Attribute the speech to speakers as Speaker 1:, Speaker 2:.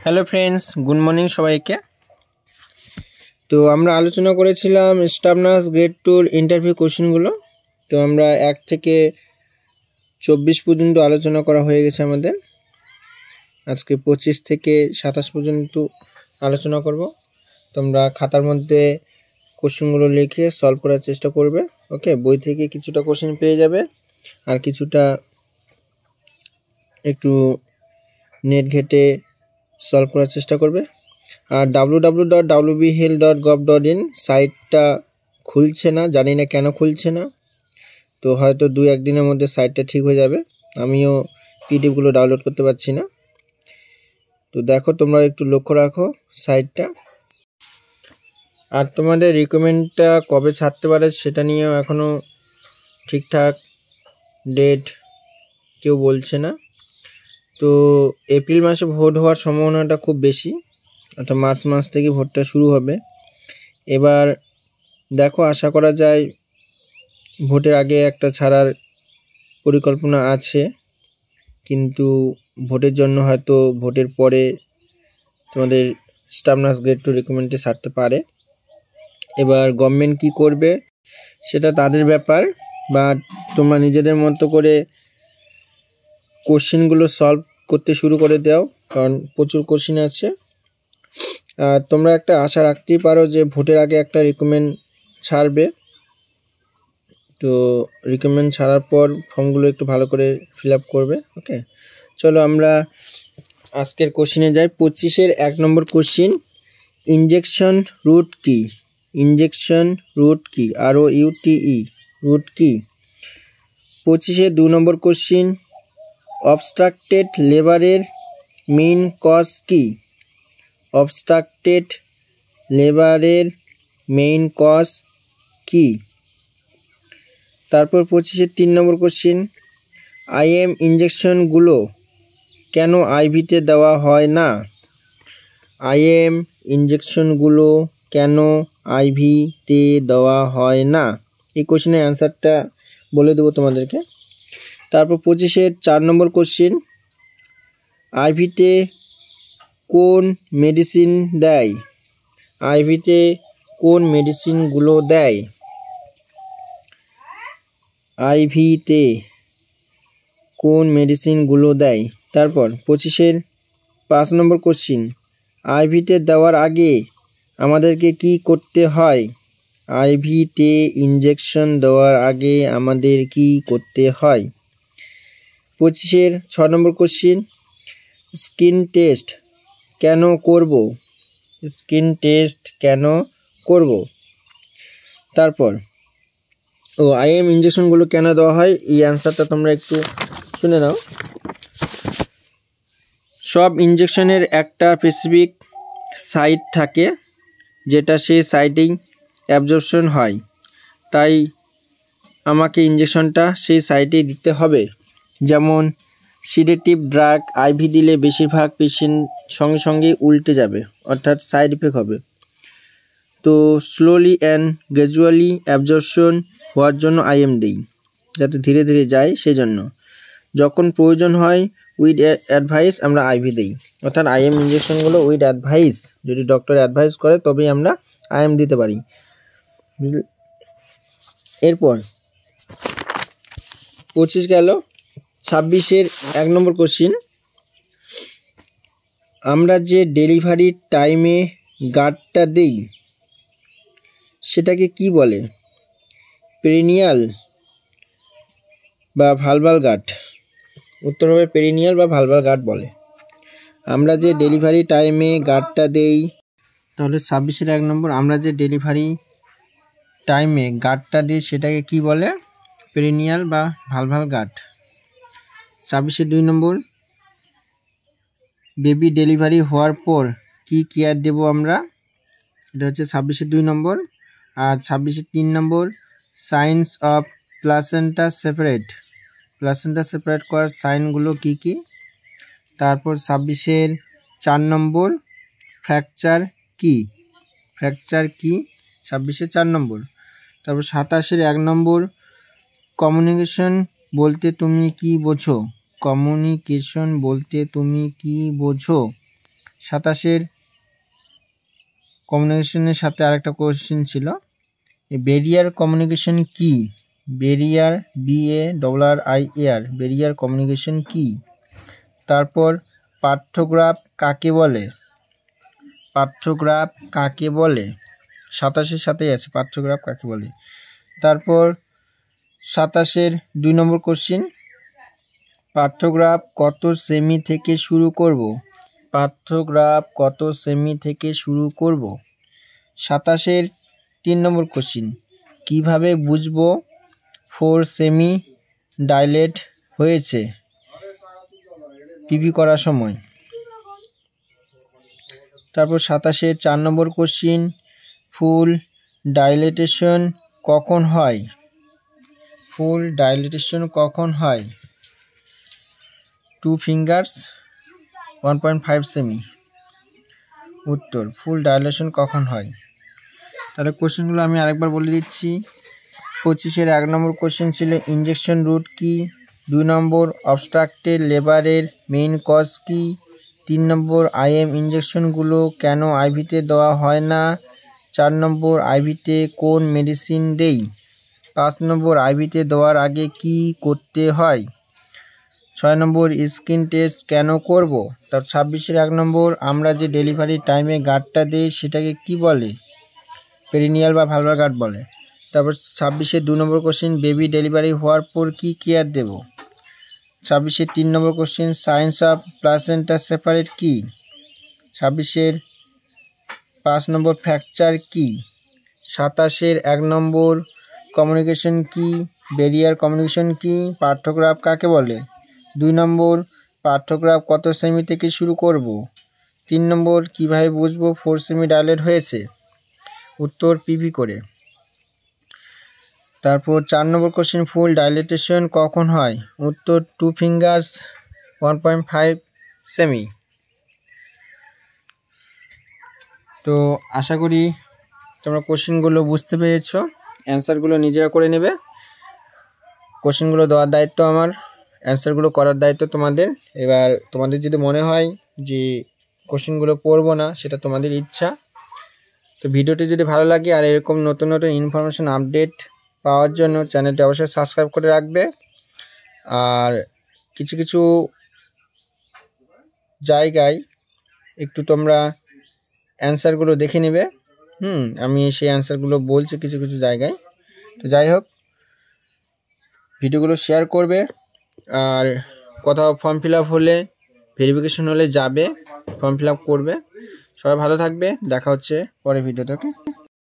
Speaker 1: Hello friends, good morning সবাইকে। তো আমরা আলোচনা করেছিলাম স্টাফ নার্স গ্রেড 2 ইন্টারভিউ কোশ্চেনগুলো। তো আমরা 1 থেকে 24 পর্যন্ত আলোচনা করা হয়ে গেছে আমাদের। আজকে 25 থেকে 27 পর্যন্ত আলোচনা করব। তোমরা খাতার মধ্যে কোশ্চেনগুলো লিখে সলভ করার চেষ্টা করবে। ওকে, বই থেকে কিছুটা কোশ্চেন পেয়ে যাবে আর কিছুটা একটু নেট ঘেটে সলভ করার চেষ্টা করবে। আর www.wbhill.gov.in সাইটটা খুলছে না, জানি না কেন খুলছে না। তো হয়তো 2-1 দিনের মধ্যে সাইটটা ঠিক হয়ে যাবে। আমিও পিডিএফগুলো ডাউনলোড করতে পারছি না। তো দেখো, তোমরা একটু লক্ষ্য রাখো সাইটটা। আর তোমাদের রিকমেন্ডটা কবে ছাড়তে পারে সেটা নিয়েও এখনও ঠিকঠাক ডেট কেউ বলছে না। তো এপ্রিল মাসে ভোট হওয়ার সম্ভাবনাটা খুব বেশি, অর্থাৎ মার্চ মাস থেকে ভোটটা শুরু হবে। এবার দেখো, আশা করা যায় ভোটের আগে একটা ছাড়ার পরিকল্পনা আছে, কিন্তু ভোটের জন্য হয়তো ভোটের পরে তোমাদের স্টাফ নার্স গ্রেড 2 রিকমেন্ডে ছাড়তে পারে। এবার গভর্নমেন্ট কি করবে সেটা তাদের ব্যাপার, বা তোমরা নিজেদের মতো করে কোশ্চেনগুলো সলভ করতে শুরু করে দাও, কারণ প্রচুর কোশ্চেন আছে। আর তোমরা একটা আশা রাখতেই পারো যে ভোটের আগে একটা রিকমেন্ড ছাড়বে। তো রিকমেন্ড ছাড়ার পর ফর্মগুলো একটু ভালো করে ফিল আপ করবে। ওকে, চলো আমরা আজকের কোশ্চেনে যাই। 25-এর 1 নম্বর কোশ্চেন, ইনজেকশন রুট কি? ইনজেকশন রুট কি? ROUTE রুট কি? 25-এর 2 নম্বর কোশ্চেন, অবস্ট্রাক্টেড লেবারের মেইন কজ কি? অবস্ট্রাক্টেড লেবারের মেইন কজ কি? তারপর 25-এর 3 নম্বর কোশ্চেন, IM ইনজেকশনগুলো কেন আইভিতে দেওয়া হয় না? IM ইনজেকশনগুলো কেন আইভিতে দেওয়া হয় না? এই কোশ্চেনের অ্যান্সারটা বলে দেবো তোমাদেরকে। তারপর 25-এর 4 নম্বর কোশ্চেন, আইভিতে কোন মেডিসিন দেয়? আইভিতে কোন মেডিসিনগুলো দেয়? আইভিতে কোন মেডিসিনগুলো দেয়? তারপর 25-এর 5 নম্বর কোশ্চেন, আইভিতে দেওয়ার আগে আমাদেরকে কি করতে হয়? আইভিতে ইনজেকশন দেওয়ার আগে আমাদের কি করতে হয়? 25-এর 6 নম্বর কোশ্চেন, স্কিন টেস্ট কেন করব? স্কিন টেস্ট কেন করব? তারপর IM ইনজেকশনগুলো কেন দেওয়া হয়, এই অ্যান্সারটা তোমরা একটু শুনে নাও। সব ইনজেকশনের একটা স্পেসিফিক সাইট থাকে, যেটা সেই সাইটেই অ্যাবজর্পশন হয়, তাই আমাকে ইনজেকশনটা সেই সাইটেই দিতে হবে। যেমন সিডেটিভ ড্রাগ আইভি দিলে বেশিরভাগ পেশেন্ট সঙ্গে সঙ্গে উল্টে যাবে, অর্থাৎ সাইড ইফেক্ট হবে। তো স্লোলি অ্যান্ড গ্র্যাজুয়ালি অ্যাবজর্পশন হওয়ার জন্য IM দেই, যাতে ধীরে ধীরে যায়। সেই জন্য যখন প্রয়োজন হয় উইথ অ্যাডভাইস আমরা আইভি দিই, অর্থাৎ IM ইনজেকশনগুলো উইথ অ্যাডভাইস, যদি ডক্টর অ্যাডভাইস করে তবেই আমরা IM দিতে পারি। এরপর 25 গেল। 26-এর 1 নম্বর কোশ্চিন, আমরা যে ডেলিভারির টাইমে গার্ডটা দেই সেটাকে কি বলে? পেরিনিয়াল বা ভালভাল গার্ড? উত্তর হবে পেরিনিয়াল বা ভালভাল গার্ড বলে। আমরা যে ডেলিভারি টাইমে গার্ডটা দেই, তাহলে 26-এর 1 নম্বর, আমরা যে ডেলিভারি টাইমে গার্ডটা দিই সেটাকে কি বলে? পেরিনিয়াল বা ভালভাল গার্ড। 26-এর 2 নম্বর, বেবি ডেলিভারি হওয়ার পর কি কেয়ার দেব আমরা? এটা হচ্ছে 26-এর 2 নম্বর। আর 26-এর 3 number, signs of placenta separate. Placenta separate করার সাইনগুলো কি কি? তারপর 26-এর 4 নম্বর, ফ্র্যাকচার কি? ফ্র্যাকচার কি? 26-এর 4 নম্বর। তারপর 27-এর 1 নম্বর, কমিউনিকেশন বলতে তুমি কি বোঝো? কমিউনিকেশন বলতে তুমি কি বোঝো? 27-এর কমিউনিকেশনের সাথে আরেকটা কোশ্চেন ছিল, ব্যারিয়ার কমিউনিকেশন কি? ব্যারিয়ার BARRIER ব্যারিয়ার কমিউনিকেশন কি? তারপর পাঠ্যগ্রাফ কাকে বলে? পাঠ্যগ্রাফ কাকে বলে? 27-এর সাথেই আছে পাঠ্যগ্রাফ কাকে বলে। তারপর 27-এর 2 নম্বর কোশ্চেন, পাঠ্যগ্রাফ কত সেমি থেকে শুরু করব? পাঠ্যগ্রাফ কত সেমি থেকে শুরু করব? 27-এর 3 নম্বর কোশ্চেন, কিভাবে বুঝবো 4 সেমি ডাইলেট হয়েছে পিপি করার সময়? তারপর 27-এর 4 নম্বর কোশ্চেন, ফুল ডাইলেটেশন কখন হয়? ফুল ডাইলেটেশন কখন হয়? 2 ফিঙ্গার্স 1.5 সেমি। উত্তর, ফুল ডাইলেশন কখন হয়? তাহলে কোশ্চেনগুলো আমি আরেকবার বলে দিচ্ছি। 25-এর 1 নম্বর কোশ্চেন ছিল ইনজেকশন রুট কি? 2 নম্বর অবস্ট্রাক্টেড লেবারের মেইন কজ কি? 3 নম্বর IM ইনজেকশনগুলো কেন আইভিতে দেওয়া হয় না? 4 নম্বর আইভিতে কোন মেডিসিন দেই? 5 নম্বর আইভিতে দেওয়ার আগে কি করতে হয়? 6 নম্বর স্কিন টেস্ট কেন করব? তার 26-এর 1 নম্বর, আমরা যে ডেলিভারি টাইমে গার্ডটা দিই সেটাকে কি বলে? পেরিনিয়াল বা ভালভাল গার্ড বলে। তারপর 26-এর 2 নম্বর কোশ্চেন, বেবি ডেলিভারি হওয়ার পর কি কেয়ার দেব? 26-এর 3 number question, signs of placenta separate কি? 26-এর 5 নম্বর, ফ্র্যাকচার কি? 27-এর 1 নম্বর, কমিউনিকেশন কি? ব্যারিয়ার কমিউনিকেশন কি? পাঠ্যগ্রাফ কাকে বলে? 2 নম্বর, পাঠ্যগ্রাফ কত সেমি থেকে শুরু করব? 3 নম্বর, কিভাবে বুঝবো 4 সেমি ডাইলেট হয়েছে? উত্তর, পিপি করে। তারপর 4 নম্বর কোশ্চেন, ফুল ডাইলেটেশন কখন হয়? উত্তর, 2 ফিঙ্গার্স 1.5 সেমি। তো আশা করি তোমরা কোশ্চেনগুলো বুঝতে পেরেছো, অ্যান্সারগুলো নিজেরা করে নেবে। কোশ্চেনগুলো দেওয়ার দায়িত্ব আমার, অ্যান্সারগুলো করার দায়িত্ব তোমাদের। এবার তোমাদের যদি মনে হয় যে কোশ্চেনগুলো পড়বো না, সেটা তোমাদের ইচ্ছা। তো ভিডিওটি যদি ভালো লাগে আর এরকম নতুন নতুন ইনফরমেশন আপডেট পাওয়ার জন্য চ্যানেলটি অবশ্যই সাবস্ক্রাইব করে রাখবে। আর কিছু কিছু জায়গায় একটু তোমরা অ্যান্সারগুলো দেখে নেবে। আমি সেই অ্যান্সারগুলো বলছি কিছু কিছু জায়গায়। তো যাই হোক, ভিডিওগুলো শেয়ার করবে। আর কোথাও ফর্ম ফিল আপ হলে, ভেরিফিকেশন হলে যাবে, ফর্ম ফিল আপ করবে। সবাই ভালো থাকবে, দেখা হচ্ছে পরের ভিডিওতে।